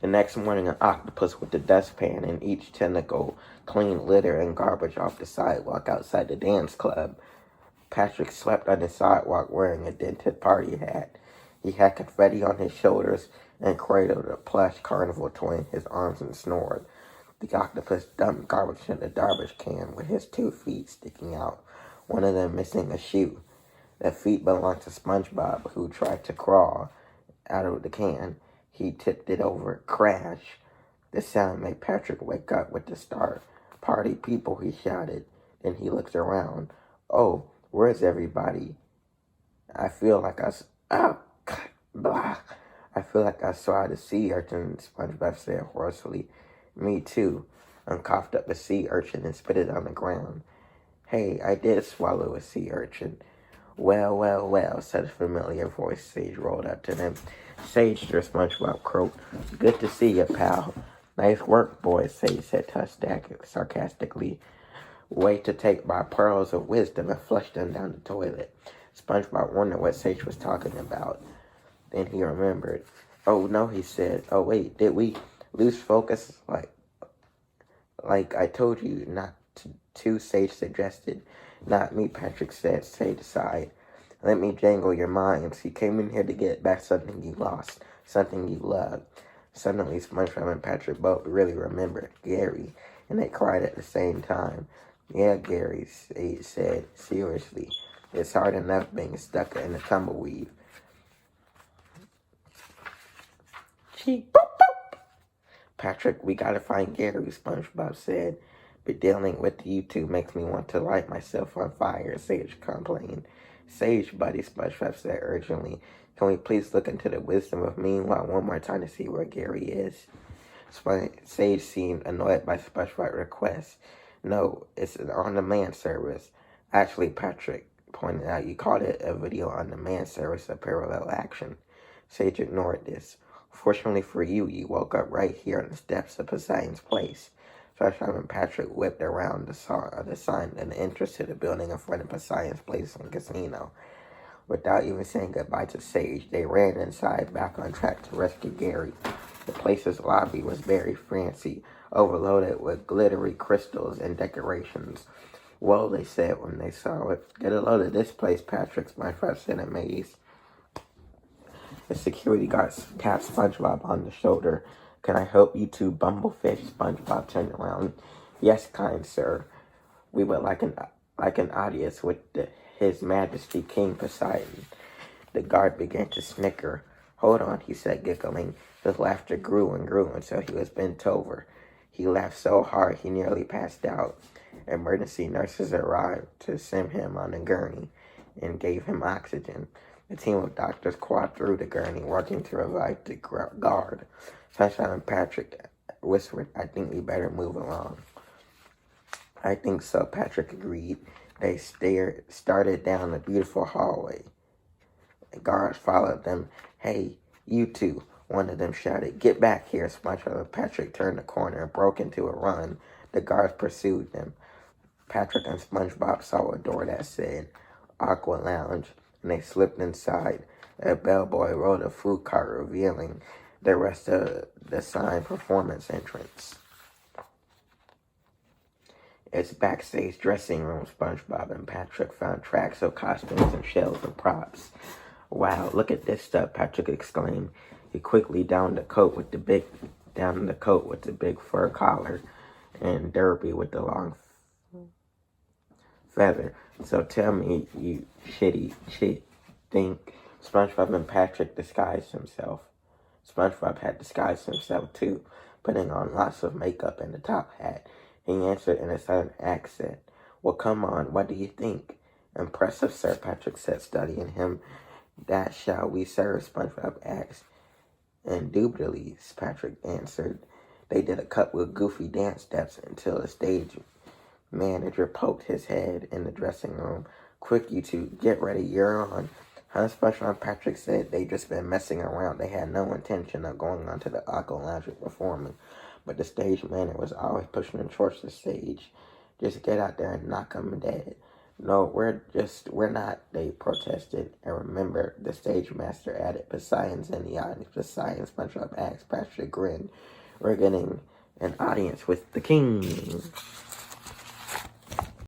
The next morning, an octopus with a dustpan in each tentacle cleaned litter and garbage off the sidewalk outside the dance club. Patrick slept on the sidewalk wearing a dented party hat. He had confetti on his shoulders and cradled a plush carnival toy in his arms and snored. The octopus dumped garbage in the garbage can with his 2 feet sticking out, one of them missing a shoe. The feet belonged to SpongeBob, who tried to crawl out of the can. He tipped it over. Crash! The sound made Patrick wake up with the start. Party people, he shouted. Then he looked around. Oh, where's everybody? I feel like oh, blah. I feel like I saw the sea urchin, SpongeBob said hoarsely. Me too. And coughed up a sea urchin and spit it on the ground. Hey, I did swallow a sea urchin. Well, well, well, said a familiar voice. Sage rolled up to them. Sage, their SpongeBob croaked. Good to see you, pal. Nice work, boys, Sage said sarcastically. Wait to take my pearls of wisdom and flush them down the toilet. SpongeBob wondered what Sage was talking about. Then he remembered. Oh, no, he said. Oh, wait, did we lose focus? Like I told you not to, Sage suggested. Not me, Patrick said. Sage sighed. Let me jangle your minds. You came in here to get back something you lost, something you loved. Suddenly, SpongeBob and Patrick both really remembered Gary, and they cried at the same time. Yeah, Gary, Sage said. Seriously, it's hard enough being stuck in a tumbleweed. Cheek, boop, boop. Patrick, we gotta find Gary, SpongeBob said. But dealing with you two makes me want to light myself on fire, Sage complained. Sage, buddy, SpongeBob said urgently. Can we please look into the wisdom of meanwhile one more time to see where Gary is? Sage seemed annoyed by SpongeBob's request. No, it's an on-demand service. Actually, Patrick pointed out, you called it a video on-demand service of parallel action. Sage ignored this. Fortunately for you, you woke up right here on the steps of Poseidon's place. SpongeBob and Patrick whipped around the sign and the entrance to the building in front of Poseidon's place and casino. Without even saying goodbye to Sage, they ran inside, back on track to rescue Gary. The place's lobby was very fancy, overloaded with glittery crystals and decorations. Well, they said when they saw it. Get a load of this place, Patrick, SpongeBob said amazed. The security guard tapped SpongeBob on the shoulder. Can I help you two, Bumblefish? SpongeBob turned around. Yes, kind sir. We would like an audience with His Majesty King Poseidon. The guard began to snicker. Hold on, he said, giggling. His laughter grew and grew until he was bent over. He laughed so hard he nearly passed out. Emergency nurses arrived to send him on a gurney and gave him oxygen. The team of doctors crawled through the gurney, working to revive the guard. Sunshine and Patrick whispered, I think we better move along. I think so, Patrick agreed. They started down the beautiful hallway. The guards followed them. Hey, you two, one of them shouted. Get back here, SpongeBob and Patrick turned the corner and broke into a run. The guards pursued them. Patrick and SpongeBob saw a door that said Aqua Lounge, and they slipped inside. A bellboy rode a food cart, revealing the rest of the sign performance entrance. It's backstage dressing room. SpongeBob and Patrick found tracks of costumes and shelves of props. Wow, look at this stuff, Patrick exclaimed. He quickly donned the coat with the big fur collar and derby with the long feather. So tell me, you shitty think SpongeBob and Patrick disguised himself. SpongeBob had disguised himself too, putting on lots of makeup and a top hat. He answered in a southern accent. Well, come on, what do you think? Impressive, sir, Patrick said, studying him. That shall we, sir? SpongeBob asked. Indubitably, Patrick answered. They did a couple of goofy dance steps until the stage manager poked his head in the dressing room. Quick, you two, get ready, you're on. Huh, SpongeBob, Patrick said. They just been messing around. They had no intention of going onto the Aqua Lounge and performing. But the stage manager was always pushing them towards the stage. Just get out there and knock them dead. No, we're not, they protested. And remember, the stage master added, Poseidon's in the audience. Poseidon, SpongeBob asked, Patrick grinned. We're getting an audience with the king.